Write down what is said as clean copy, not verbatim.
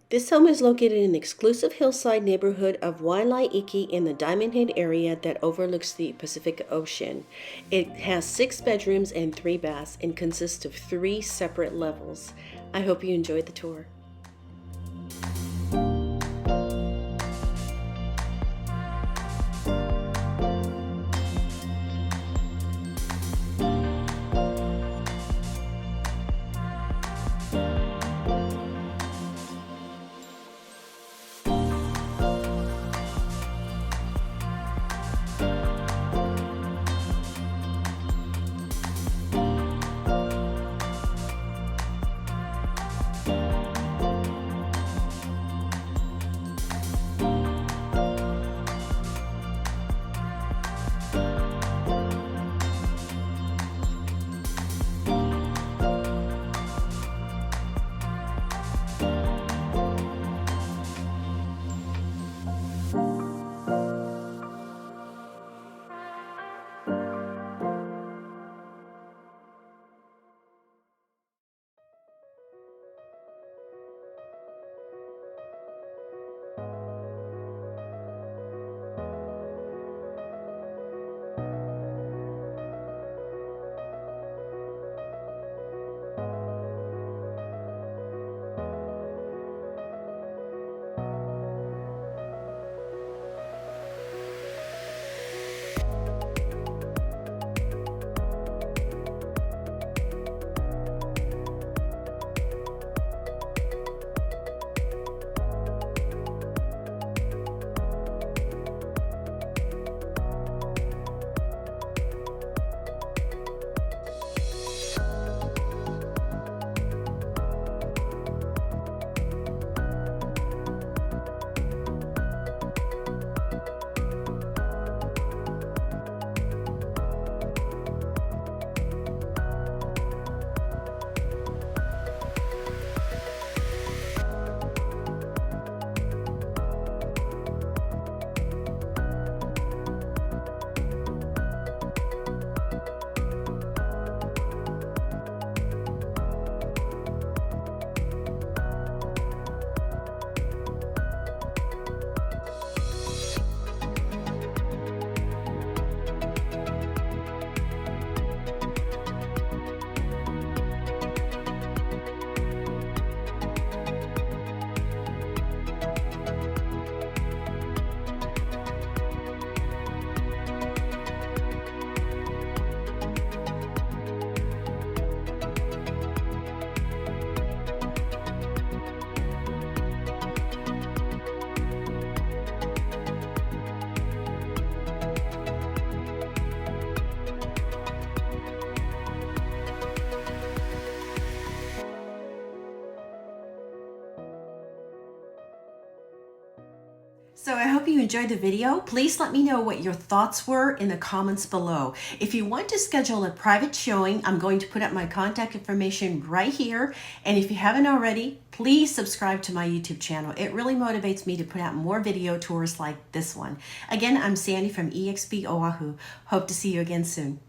This home is located in the exclusive hillside neighborhood of Waialai Iki in the Diamond Head area that overlooks the Pacific Ocean. It has 6 bedrooms and 3 baths and consists of 3 separate levels. I hope you enjoyed the tour. So I hope you enjoyed the video. Please let me know what your thoughts were in the comments below. If you want to schedule a private showing, I'm going to put up my contact information right here. And if you haven't already, please subscribe to my YouTube channel. It really motivates me to put out more video tours like this one. Again, I'm Sandy from eXp Oahu. Hope to see you again soon.